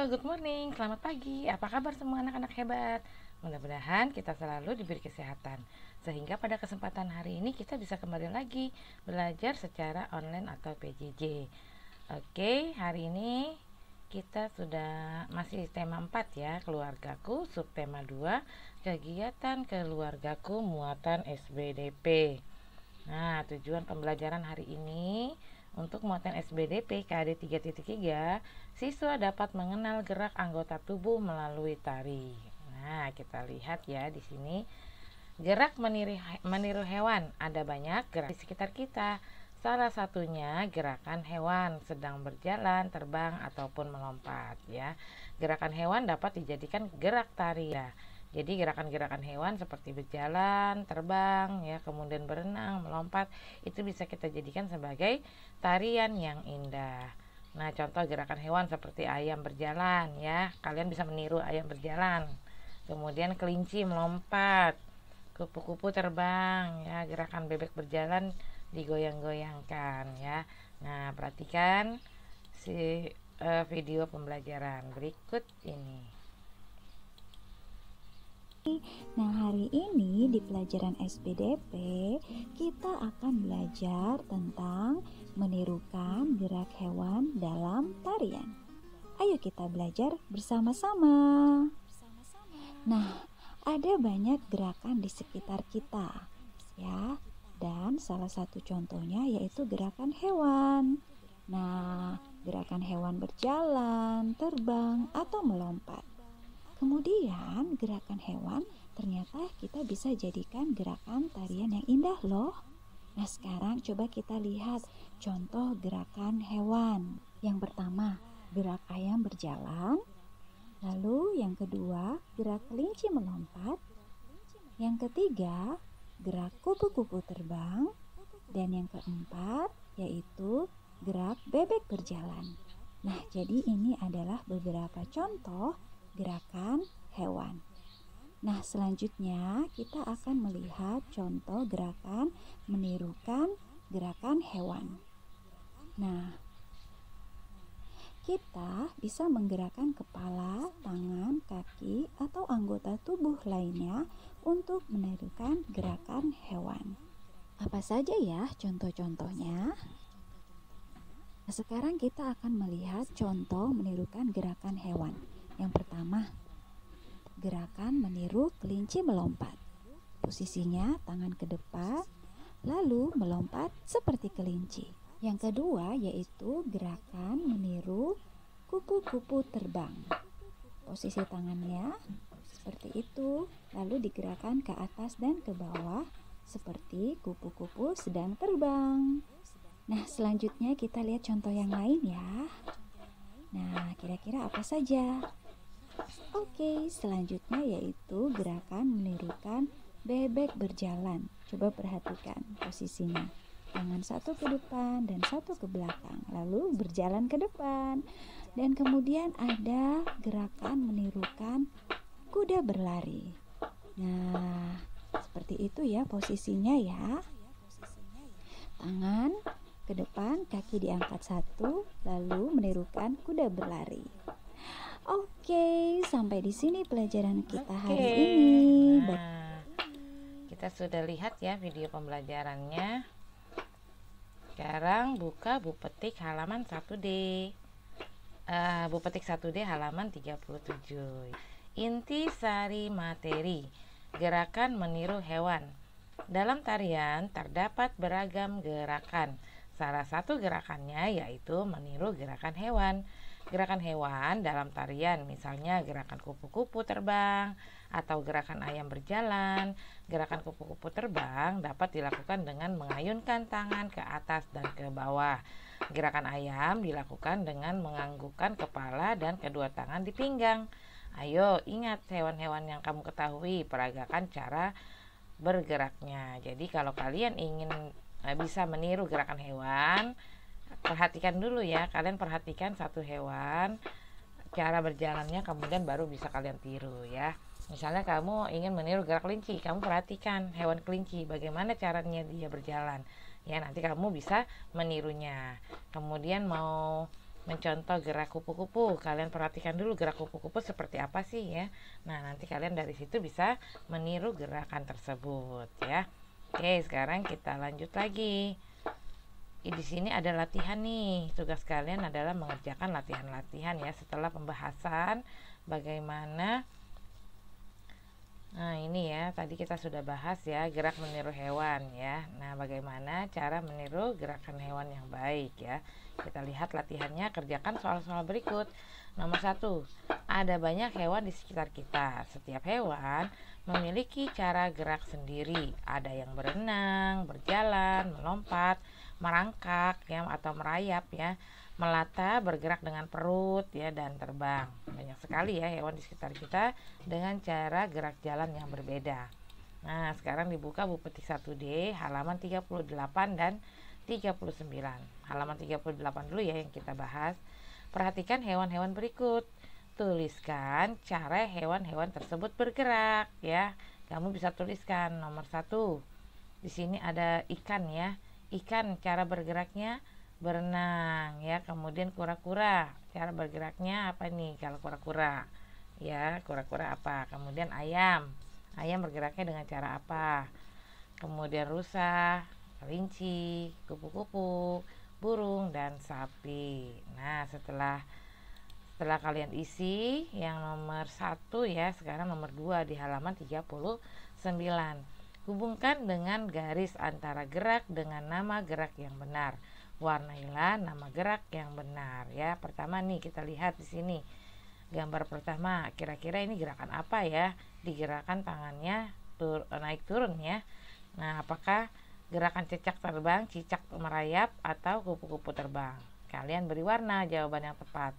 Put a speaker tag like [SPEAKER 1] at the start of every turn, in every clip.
[SPEAKER 1] good morning, selamat pagi. Apa kabar semua anak-anak hebat? Mudah-mudahan kita selalu diberi kesehatan, sehingga pada kesempatan hari ini kita bisa kembali lagi belajar secara online atau PJJ. Oke, hari ini kita sudah masih tema 4 ya, keluargaku, subtema 2, kegiatan keluargaku muatan SBDP. Nah, tujuan pembelajaran hari ini untuk muatan SBDP KD 3.3, siswa dapat mengenal gerak anggota tubuh melalui tari. Nah, kita lihat ya di sini. Gerak meniru hewan. Ada banyak gerak di sekitar kita. Salah satunya gerakan hewan sedang berjalan, terbang ataupun melompat ya. Gerakan hewan dapat dijadikan gerak tari ya. Jadi gerakan-gerakan hewan seperti berjalan, terbang, ya, kemudian berenang, melompat, itu bisa kita jadikan sebagai tarian yang indah. Nah, contoh gerakan hewan seperti ayam berjalan, ya, kalian bisa meniru ayam berjalan. Kemudian kelinci melompat, kupu-kupu terbang, ya, gerakan bebek berjalan digoyang-goyangkan, ya. Nah, perhatikan video pembelajaran berikut ini.
[SPEAKER 2] Nah, hari ini di pelajaran SBDP kita akan belajar tentang menirukan gerak hewan dalam tarian. Ayo kita belajar bersama-sama. Nah, ada banyak gerakan di sekitar kita, ya. Dan salah satu contohnya yaitu gerakan hewan. Nah, gerakan hewan berjalan, terbang, atau melompat. Kemudian gerakan hewan ternyata kita bisa jadikan gerakan tarian yang indah loh. Nah, sekarang coba kita lihat contoh gerakan hewan. Yang pertama, gerak ayam berjalan. Lalu yang kedua, gerak kelinci melompat. Yang ketiga, gerak kupu-kupu terbang. Dan yang keempat, yaitu gerak bebek berjalan. Nah, jadi ini adalah beberapa contoh gerakan hewan. Nah, selanjutnya kita akan melihat contoh gerakan menirukan gerakan hewan. Nah, kita bisa menggerakkan kepala, tangan, kaki, atau anggota tubuh lainnya untuk menirukan gerakan hewan. Apa saja ya contoh-contohnya? Nah, sekarang kita akan melihat contoh menirukan gerakan hewan. Yang pertama, gerakan meniru kelinci melompat. Posisinya tangan ke depan, lalu melompat seperti kelinci. Yang kedua yaitu gerakan meniru kupu-kupu terbang. Posisi tangannya seperti itu, lalu digerakkan ke atas dan ke bawah seperti kupu-kupu sedang terbang. Nah, selanjutnya kita lihat contoh yang lain ya. Nah, kira-kira apa saja? Oke, selanjutnya yaitu gerakan menirukan bebek berjalan. Coba perhatikan posisinya. Tangan satu ke depan dan satu ke belakang, lalu berjalan ke depan. Dan kemudian ada gerakan menirukan kuda berlari. Nah, seperti itu ya posisinya ya. Tangan ke depan, kaki diangkat satu, lalu menirukan kuda berlari. Oke, sampai di sini pelajaran kita hari ini.
[SPEAKER 1] Nah, kita sudah lihat ya video pembelajarannya. Sekarang buka Bu Petik halaman 1D. Bu Petik 1D halaman 37. Inti sari materi. Gerakan meniru hewan. Dalam tarian terdapat beragam gerakan. Salah satu gerakannya yaitu meniru gerakan hewan. Gerakan hewan dalam tarian misalnya gerakan kupu-kupu terbang atau gerakan ayam berjalan. Gerakan kupu-kupu terbang dapat dilakukan dengan mengayunkan tangan ke atas dan ke bawah. Gerakan ayam dilakukan dengan menganggukkan kepala dan kedua tangan di pinggang. Ayo ingat hewan-hewan yang kamu ketahui, peragakan cara bergeraknya. Jadi kalau kalian ingin bisa meniru gerakan hewan, perhatikan dulu ya, kalian perhatikan satu hewan, cara berjalannya, kemudian baru bisa kalian tiru ya. Misalnya kamu ingin meniru gerak kelinci, kamu perhatikan hewan kelinci, bagaimana caranya dia berjalan. Ya, nanti kamu bisa menirunya. Kemudian mau mencontoh gerak kupu-kupu. Kalian perhatikan dulu gerak kupu-kupu seperti apa sih ya. Nah, nanti kalian dari situ bisa meniru gerakan tersebut ya. Oke, sekarang kita lanjut lagi. Di sini ada latihan nih. Tugas kalian adalah mengerjakan latihan-latihan ya setelah pembahasan bagaimana. Nah, ini ya, tadi kita sudah bahas ya, gerak meniru hewan ya. Nah, bagaimana cara meniru gerakan hewan yang baik ya. Kita lihat latihannya, kerjakan soal-soal berikut. Nomor 1, ada banyak hewan di sekitar kita. Setiap hewan memiliki cara gerak sendiri. Ada yang berenang, berjalan, melompat, merangkak ya atau merayap ya, melata, bergerak dengan perut ya, dan terbang. Banyak sekali ya hewan di sekitar kita dengan cara gerak jalan yang berbeda. Nah, sekarang dibuka buku petik 1D halaman 38 dan 39. Halaman 38 dulu ya yang kita bahas. Perhatikan hewan-hewan berikut. Tuliskan cara hewan-hewan tersebut bergerak ya. Kamu bisa tuliskan nomor 1. Di sini ada ikan ya. Ikan cara bergeraknya berenang ya. Kemudian kura-kura cara bergeraknya apa nih kalau kura-kura ya, kura-kura apa. Kemudian ayam bergeraknya dengan cara apa. Kemudian rusa, kelinci, kupu-kupu, burung, dan sapi. Nah, setelah kalian isi yang nomor 1 ya, sekarang nomor 2 di halaman 39. Hubungkan dengan garis antara gerak dengan nama gerak yang benar. Warnailah nama gerak yang benar ya. Pertama nih kita lihat di sini. Gambar pertama, kira-kira ini gerakan apa ya? Digerakkan tangannya naik turun ya. Nah, apakah gerakan cicak terbang, cicak merayap, atau kupu-kupu terbang? Kalian beri warna jawaban yang tepat.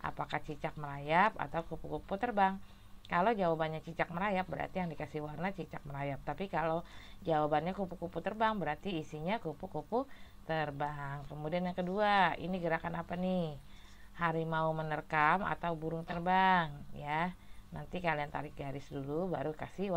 [SPEAKER 1] Apakah cicak merayap atau kupu-kupu terbang? Kalau jawabannya cicak merayap berarti yang dikasih warna cicak merayap. Tapi kalau jawabannya kupu-kupu terbang berarti isinya kupu-kupu terbang. Kemudian yang kedua, ini gerakan apa nih? Harimau menerkam atau burung terbang ya. Nanti kalian tarik garis dulu baru kasih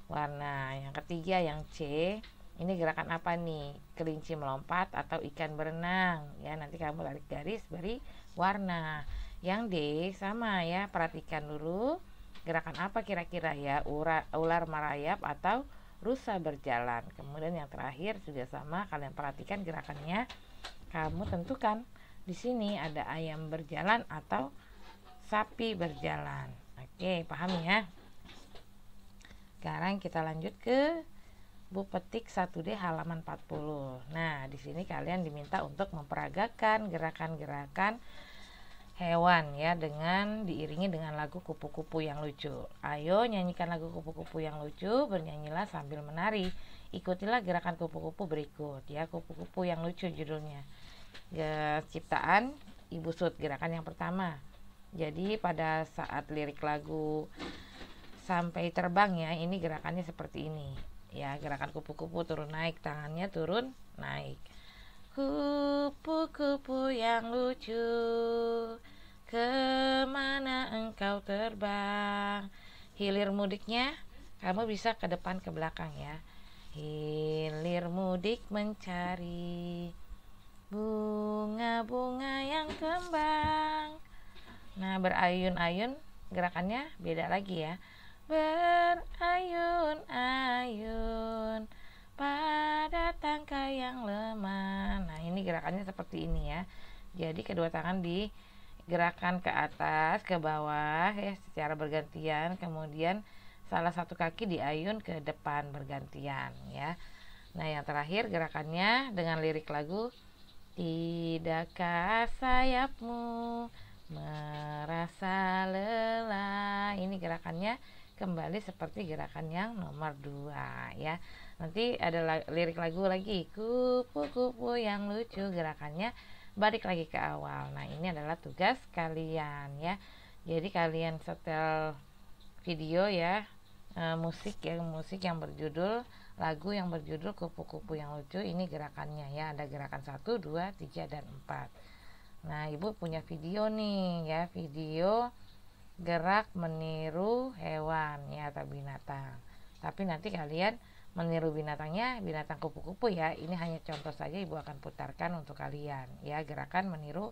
[SPEAKER 1] warna. Yang ketiga yang C, ini gerakan apa nih? Kelinci melompat atau ikan berenang ya. Nanti kamu tarik garis beri warna. Yang D sama ya, perhatikan dulu gerakan apa kira-kira ya, ular merayap atau rusa berjalan. Kemudian yang terakhir juga sama, kalian perhatikan gerakannya, kamu tentukan di sini ada ayam berjalan atau sapi berjalan. Oke, paham ya? Sekarang kita lanjut ke buku petik 1D halaman 40. Nah, di sini kalian diminta untuk memperagakan gerakan-gerakan hewan ya, dengan diiringi dengan lagu kupu-kupu yang lucu. Ayo nyanyikan lagu kupu-kupu yang lucu, bernyanyilah sambil menari. Ikutilah gerakan kupu-kupu berikut ya. Kupu-kupu yang lucu judulnya. Ciptaan Ibu Sud, gerakan yang pertama. Jadi pada saat lirik lagu sampai terbang ya, ini gerakannya seperti ini ya. Gerakan kupu-kupu turun naik, tangannya turun naik. Kupu-kupu yang lucu, kemana engkau terbang? Hilir mudiknya kamu bisa ke depan ke belakang ya. Hilir mudik mencari bunga-bunga yang kembang. Nah, berayun-ayun gerakannya beda lagi ya. Berayun-ayun pada tangkai yang lemah. Nah, ini gerakannya seperti ini ya. Jadi kedua tangan digerakkan ke atas, ke bawah ya secara bergantian. Kemudian salah satu kaki diayun ke depan bergantian ya. Nah, yang terakhir gerakannya dengan lirik lagu, tidakkah sayapmu merasa lelah. Ini gerakannya kembali seperti gerakan yang nomor 2 ya. Nanti ada lirik lagu lagi, kupu-kupu yang lucu, gerakannya balik lagi ke awal. Nah, ini adalah tugas kalian ya. Jadi kalian setel video ya, musik yang berjudul, lagu yang berjudul kupu-kupu yang lucu. Ini gerakannya ya, ada gerakan 1, 2, 3, dan 4. Nah, Ibu punya video nih ya, video gerak meniru hewan ya atau binatang. Tapi nanti kalian meniru binatangnya binatang kupu-kupu ya. Ini hanya contoh saja, Ibu akan putarkan untuk kalian ya, gerakan meniru